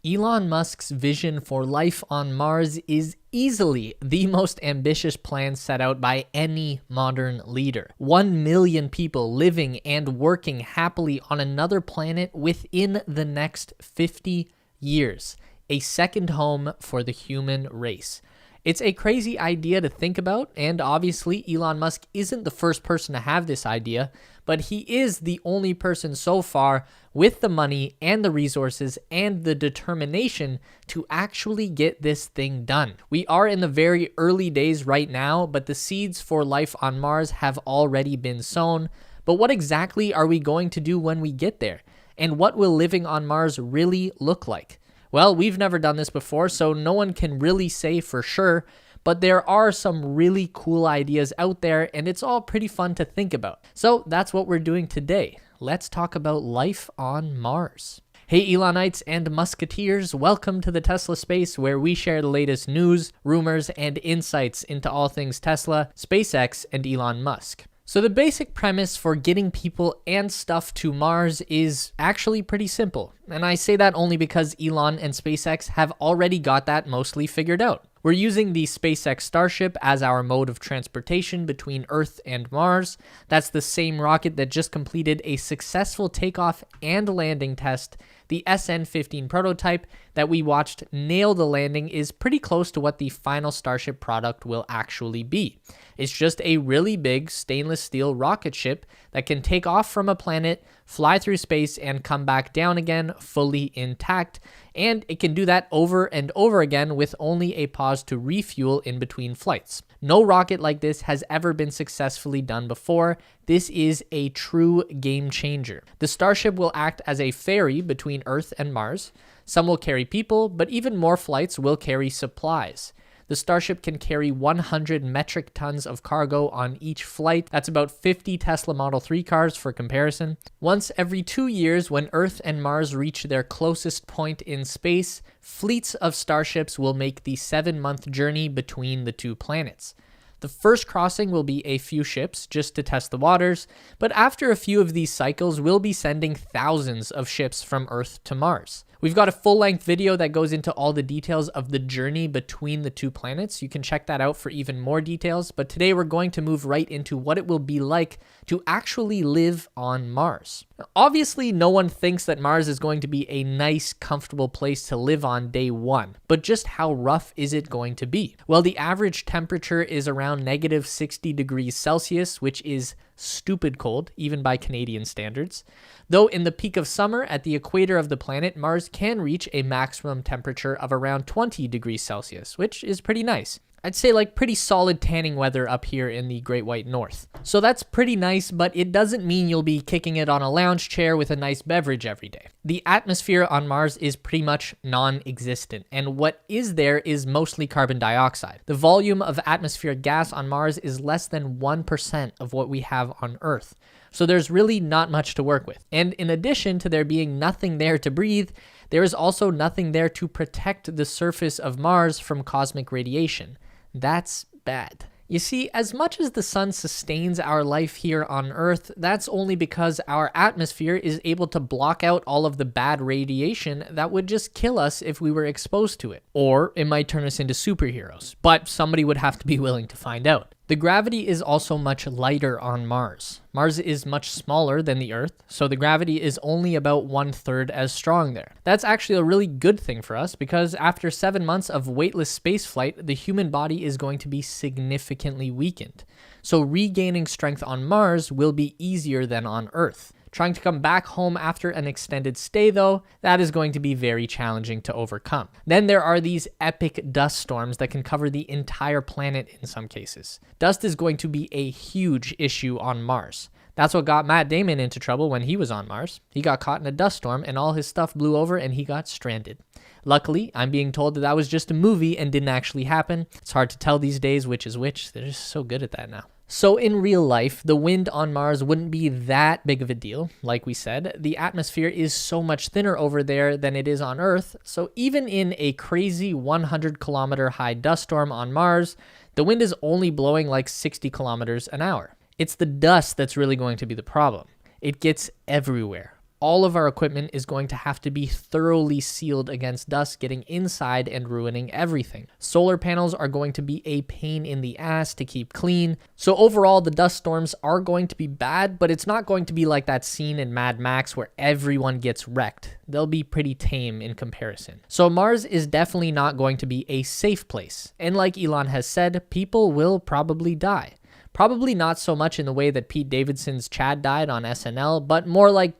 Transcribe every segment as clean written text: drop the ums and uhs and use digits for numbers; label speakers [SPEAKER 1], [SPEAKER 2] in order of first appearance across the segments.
[SPEAKER 1] Elon Musk's vision for life on Mars is easily the most ambitious plan set out by any modern leader. 1 million people living and working happily on another planet within the next 50 years. A second home for the human race. It's a crazy idea to think about, and obviously Elon Musk isn't the first person to have this idea, but he is the only person so far with the money and the resources and the determination to actually get this thing done. We are in the very early days right now, but the seeds for life on Mars have already been sown. But what exactly are we going to do when we get there? And what will living on Mars really look like? Well, we've never done this before, so no one can really say for sure, but there are some really cool ideas out there, and it's all pretty fun to think about. So that's what we're doing today. Let's talk about life on Mars. Hey Elonites and Musketeers, welcome to the Tesla Space, where we share the latest news, rumors, and insights into all things Tesla, SpaceX, and Elon Musk. So the basic premise for getting people and stuff to Mars is actually pretty simple. And I say that only because Elon and SpaceX have already got that mostly figured out. We're using the SpaceX Starship as our mode of transportation between Earth and Mars. That's the same rocket that just completed a successful takeoff and landing test. The SN-15 prototype that we watched nail the landing is pretty close to what the final Starship product will actually be. It's just a really big stainless steel rocket ship that can take off from a planet, fly through space, and come back down again fully intact. And it can do that over and over again with only a pause to refuel in between flights. No rocket like this has ever been successfully done before. This is a true game changer. The Starship will act as a ferry between Earth and Mars. Some will carry people, but even more flights will carry supplies. The Starship can carry 100 metric tons of cargo on each flight. That's about 50 Tesla Model 3 cars for comparison. Once every 2 years, when Earth and Mars reach their closest point in space, fleets of starships will make the 7-month journey between the two planets. The first crossing will be a few ships just to test the waters, but after a few of these cycles, we'll be sending thousands of ships from Earth to Mars. We've got a full-length video that goes into all the details of the journey between the two planets. You can check that out for even more details, but today we're going to move right into what it will be like to actually live on Mars. Now, obviously, no one thinks that Mars is going to be a nice, comfortable place to live on day one, but just how rough is it going to be? Well, the average temperature is around negative 60 degrees Celsius, which is stupid cold, even by Canadian standards. Though in the peak of summer at the equator of the planet, Mars can reach a maximum temperature of around 20 degrees Celsius, which is pretty nice. I'd say like pretty solid tanning weather up here in the Great White North. So that's pretty nice, but it doesn't mean you'll be kicking it on a lounge chair with a nice beverage every day. The atmosphere on Mars is pretty much non-existent, and what is there is mostly carbon dioxide. The volume of atmospheric gas on Mars is less than 1% of what we have on Earth. So there's really not much to work with. And in addition to there being nothing there to breathe, there is also nothing there to protect the surface of Mars from cosmic radiation. That's bad. You see, as much as the sun sustains our life here on Earth, that's only because our atmosphere is able to block out all of the bad radiation that would just kill us if we were exposed to it. Or it might turn us into superheroes, but somebody would have to be willing to find out. The gravity is also much lighter on Mars. Mars is much smaller than the Earth, so the gravity is only about 1/3 as strong there. That's actually a really good thing for us because after 7 months of weightless spaceflight, the human body is going to be significantly weakened. So regaining strength on Mars will be easier than on Earth. Trying to come back home after an extended stay, though, that is going to be very challenging to overcome. Then there are these epic dust storms that can cover the entire planet in some cases. Dust is going to be a huge issue on Mars. That's what got Matt Damon into trouble when he was on Mars. He got caught in a dust storm and all his stuff blew over and he got stranded. Luckily, I'm being told that that was just a movie and didn't actually happen. It's hard to tell these days which is which. They're just so good at that now. So in real life, the wind on Mars wouldn't be that big of a deal. Like we said, the atmosphere is so much thinner over there than it is on Earth. So even in a crazy 100-kilometer high dust storm on Mars, the wind is only blowing like 60 kilometers an hour. It's the dust that's really going to be the problem. It gets everywhere. all of our equipment is going to have to be thoroughly sealed against dust getting inside and ruining everything. Solar panels are going to be a pain in the ass to keep clean. So overall, the dust storms are going to be bad, but it's not going to be like that scene in Mad Max where everyone gets wrecked. They'll be pretty tame in comparison. So Mars is definitely not going to be a safe place. And like Elon has said, people will probably die. Probably not so much in the way that Pete Davidson's Chad died on SNL, but more like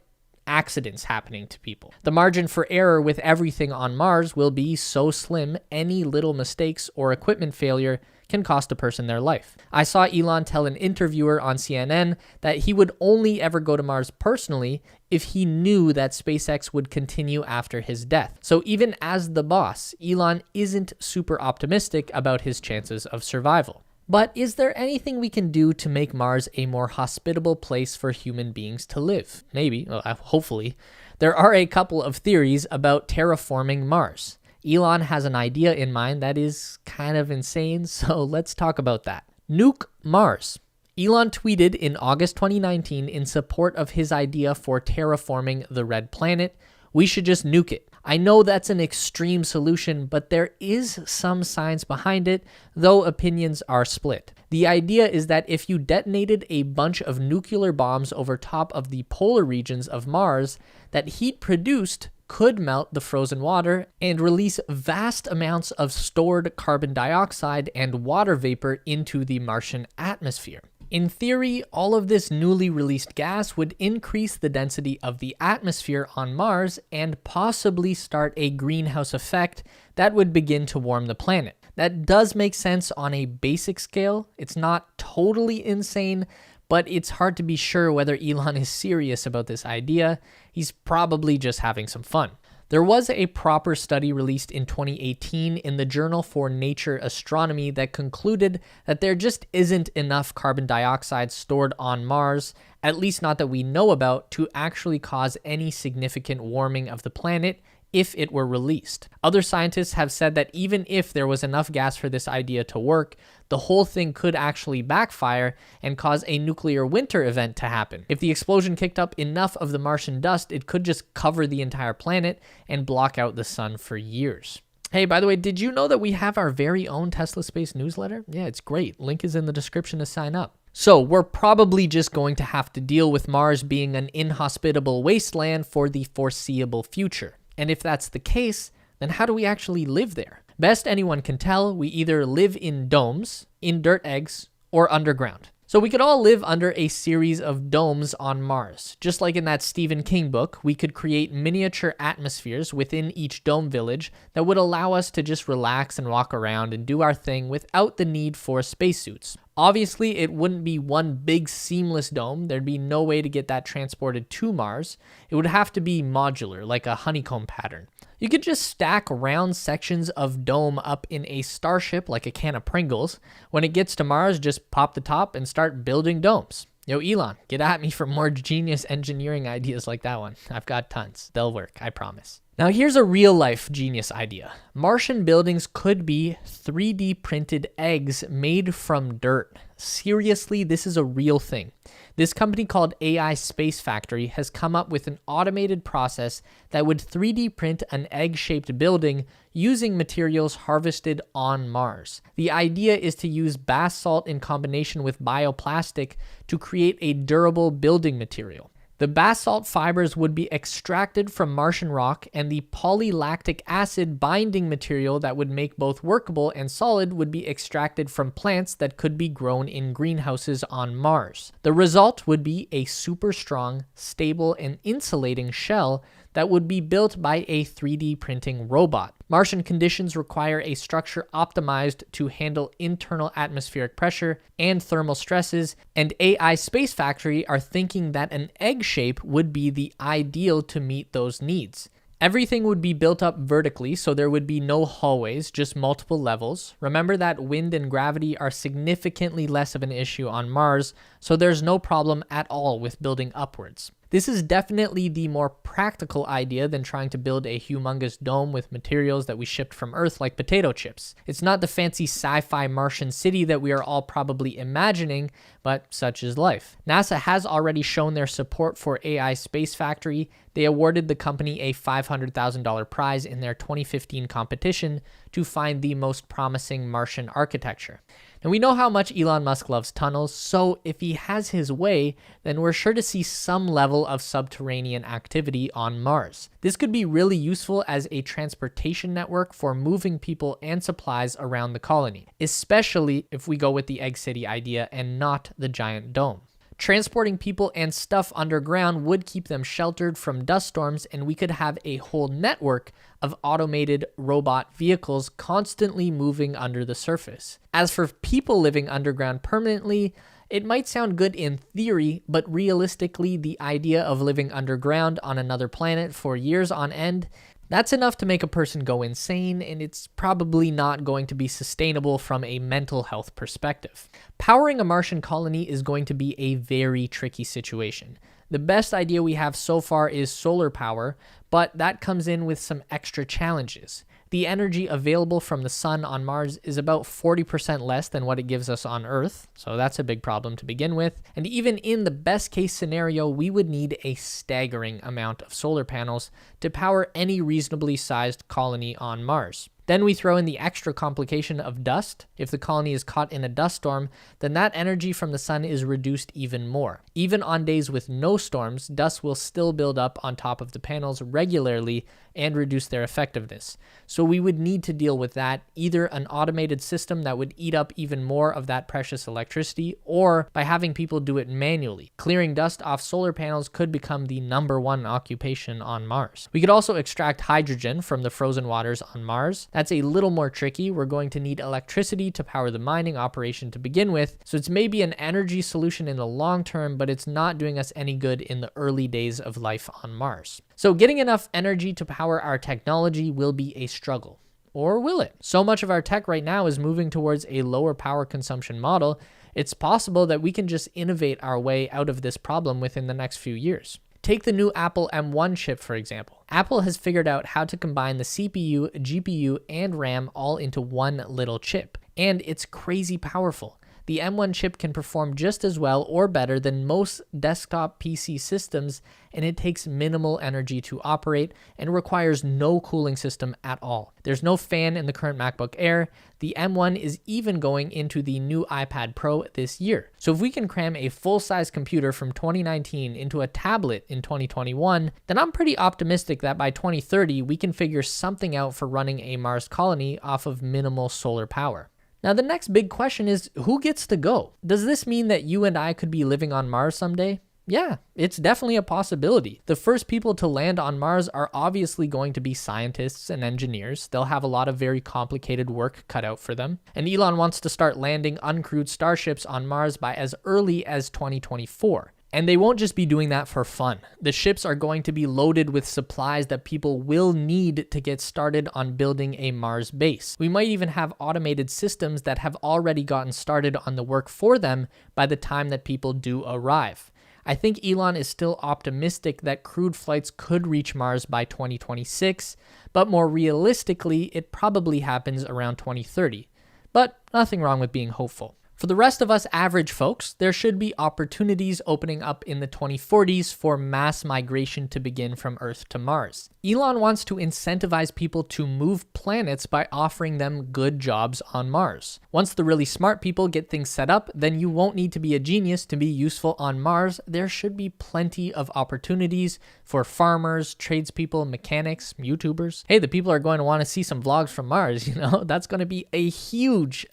[SPEAKER 1] accidents happening to people. The margin for error with everything on Mars will be so slim, any little mistakes or equipment failure can cost a person their life. I saw Elon tell an interviewer on CNN that he would only ever go to Mars personally if he knew that SpaceX would continue after his death. So even as the boss, Elon isn't super optimistic about his chances of survival. But is there anything we can do to make Mars a more hospitable place for human beings to live? Maybe, hopefully. There are a couple of theories about terraforming Mars. Elon has an idea in mind that is kind of insane, so let's talk about that. Nuke Mars. Elon tweeted in August 2019 in support of his idea for terraforming the red planet, "We should just nuke it. I know that's an extreme solution, but there is some science behind it, though opinions are split. The idea is that if you detonated a bunch of nuclear bombs over top of the polar regions of Mars, that heat produced could melt the frozen water and release vast amounts of stored carbon dioxide and water vapor into the Martian atmosphere. In theory, all of this newly released gas would increase the density of the atmosphere on Mars and possibly start a greenhouse effect that would begin to warm the planet. That does make sense on a basic scale. It's not totally insane, but it's hard to be sure whether Elon is serious about this idea. He's probably just having some fun. There was a proper study released in 2018 in the Journal for Nature Astronomy that concluded that there just isn't enough carbon dioxide stored on Mars, at least not that we know about, to actually cause any significant warming of the planet if it were released. Other scientists have said that even if there was enough gas for this idea to work, the whole thing could actually backfire and cause a nuclear winter event to happen. If the explosion kicked up enough of the Martian dust, it could just cover the entire planet and block out the sun for years. Hey, by the way, did you know that we have our very own Tesla Space newsletter? Yeah, it's great. Link is in the description to sign up. So we're probably just going to have to deal with Mars being an inhospitable wasteland for the foreseeable future. And if that's the case, then how do we actually live there? Best anyone can tell, we either live in domes, in dirt eggs, or underground. So we could all live under a series of domes on Mars. Just like in that Stephen King book, we could create miniature atmospheres within each dome village that would allow us to just relax and walk around and do our thing without the need for spacesuits. Obviously, it wouldn't be one big seamless dome. There'd be no way to get that transported to Mars. It would have to be modular, like a honeycomb pattern. You could just stack round sections of dome up in a starship like a can of Pringles. When it gets to Mars, just pop the top and start building domes. Yo, Elon, get at me for more genius engineering ideas like that one. I've got tons. They'll work, I promise. Now here's a real-life genius idea. Martian buildings could be 3D printed eggs made from dirt. Seriously, this is a real thing. This company called AI Space Factory has come up with an automated process that would 3D print an egg-shaped building using materials harvested on Mars. The idea is to use bath salt in combination with bioplastic to create a durable building material. The basalt fibers would be extracted from Martian rock, and the polylactic acid binding material that would make both workable and solid would be extracted from plants that could be grown in greenhouses on Mars. The result would be a super strong, stable, and insulating shell that would be built by a 3D printing robot. Martian conditions require a structure optimized to handle internal atmospheric pressure and thermal stresses, and AI Space Factory are thinking that an egg shape would be the ideal to meet those needs. Everything would be built up vertically, so there would be no hallways, just multiple levels. Remember that wind and gravity are significantly less of an issue on Mars, so there's no problem at all with building upwards. This is definitely the more practical idea than trying to build a humongous dome with materials that we shipped from Earth like potato chips. It's not the fancy sci-fi Martian city that we are all probably imagining, but such is life. NASA has already shown their support for AI Space Factory. They awarded the company a $500,000 prize in their 2015 competition to find the most promising Martian architecture. And we know how much Elon Musk loves tunnels, so if he has his way, then we're sure to see some level of subterranean activity on Mars. This could be really useful as a transportation network for moving people and supplies around the colony, especially if we go with the Egg City idea and not the giant dome. Transporting people and stuff underground would keep them sheltered from dust storms, and we could have a whole network of automated robot vehicles constantly moving under the surface. As for people living underground permanently, it might sound good in theory, but realistically, the idea of living underground on another planet for years on end, that's enough to make a person go insane, and it's probably not going to be sustainable from a mental health perspective. Powering a Martian colony is going to be a very tricky situation. The best idea we have so far is solar power, but that comes in with some extra challenges. The energy available from the sun on Mars is about 40% less than what it gives us on Earth, so that's a big problem to begin with. And even in the best case scenario, we would need a staggering amount of solar panels to power any reasonably sized colony on Mars. Then we throw in the extra complication of dust. If the colony is caught in a dust storm, then that energy from the sun is reduced even more. Even on days with no storms, dust will still build up on top of the panels regularly and reduce their effectiveness. So we would need to deal with that, either an automated system that would eat up even more of that precious electricity, or by having people do it manually. Clearing dust off solar panels could become the #1 occupation on Mars. We could also extract hydrogen from the frozen waters on Mars. That's a little more tricky. We're going to need electricity to power the mining operation to begin with, so it's maybe an energy solution in the long term, but it's not doing us any good in the early days of life on Mars. So getting enough energy to power our technology will be a struggle. Or will it? So much of our tech right now is moving towards a lower power consumption model. It's possible that we can just innovate our way out of this problem within the next few years. Take the new Apple M1 chip, for example. Apple has figured out how to combine the CPU, GPU, and RAM all into one little chip, and it's crazy powerful. The M1 chip can perform just as well or better than most desktop PC systems, and it takes minimal energy to operate and requires no cooling system at all. There's no fan in the current MacBook Air. The M1 is even going into the new iPad Pro this year. So if we can cram a full-size computer from 2019 into a tablet in 2021, then I'm pretty optimistic that by 2030, we can figure something out for running a Mars colony off of minimal solar power. Now, the next big question is, who gets to go? Does this mean that you and I could be living on Mars someday? Yeah, it's definitely a possibility. The first people to land on Mars are obviously going to be scientists and engineers. They'll have a lot of very complicated work cut out for them. And Elon wants to start landing uncrewed starships on Mars by as early as 2024. And they won't just be doing that for fun. The ships are going to be loaded with supplies that people will need to get started on building a Mars base. We might even have automated systems that have already gotten started on the work for them by the time that people do arrive. I think Elon is still optimistic that crewed flights could reach Mars by 2026, but more realistically, it probably happens around 2030. But nothing wrong with being hopeful. For the rest of us average folks, there should be opportunities opening up in the 2040s for mass migration to begin from Earth to Mars. Elon wants to incentivize people to move planets by offering them good jobs on Mars. Once the really smart people get things set up, then you won't need to be a genius to be useful on Mars. There should be plenty of opportunities for farmers, tradespeople, mechanics, YouTubers. Hey, the people are going to want to see some vlogs from Mars, That's going to be a huge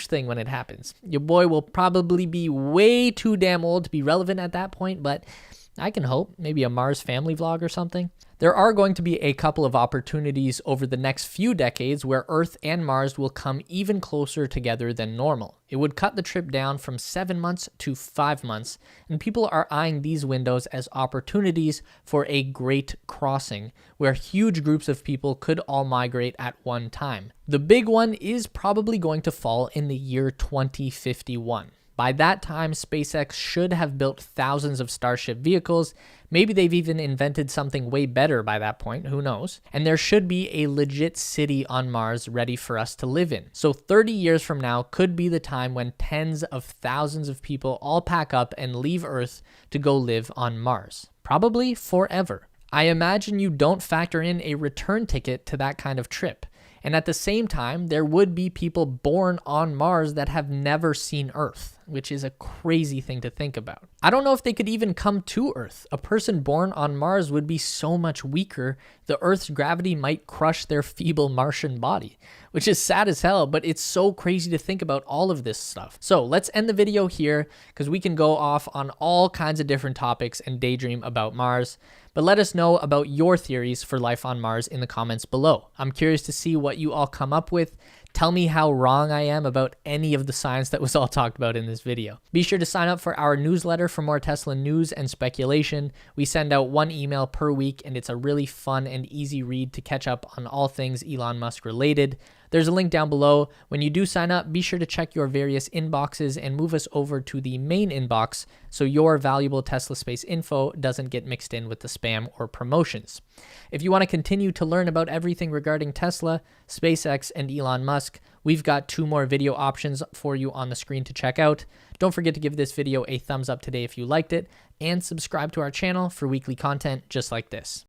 [SPEAKER 1] thing when it happens. Your boy will probably be way too damn old to be relevant at that point, but I can hope. Maybe a Mars family vlog or something. There are going to be a couple of opportunities over the next few decades where Earth and Mars will come even closer together than normal. It would cut the trip down from 7 months to 5 months, and people are eyeing these windows as opportunities for a great crossing, where huge groups of people could all migrate at one time. The big one is probably going to fall in the year 2051. By that time, SpaceX should have built thousands of Starship vehicles. Maybe they've even invented something way better by that point, who knows? And there should be a legit city on Mars ready for us to live in. So 30 years from now could be the time when tens of thousands of people all pack up and leave Earth to go live on Mars. Probably forever. I imagine you don't factor in a return ticket to that kind of trip. And at the same time, there would be people born on Mars that have never seen Earth, which is a crazy thing to think about. I don't know if they could even come to Earth. A person born on Mars would be so much weaker, the Earth's gravity might crush their feeble Martian body, which is sad as hell, but it's so crazy to think about all of this stuff. So let's end the video here because we can go off on all kinds of different topics and daydream about Mars. But let us know about your theories for life on Mars in the comments below. I'm curious to see what you all come up with. Tell me how wrong I am about any of the science that was all talked about in this video. Be sure to sign up for our newsletter for more Tesla news and speculation. We send out 1 email per week, and it's a really fun and easy read to catch up on all things Elon Musk related. There's a link down below. When you do sign up, be sure to check your various inboxes and move us over to the main inbox so your valuable Tesla space info doesn't get mixed in with the spam or promotions. If you want to continue to learn about everything regarding Tesla, SpaceX, and Elon Musk, we've got 2 more video options for you on the screen to check out. Don't forget to give this video a thumbs up today if you liked it, and subscribe to our channel for weekly content just like this.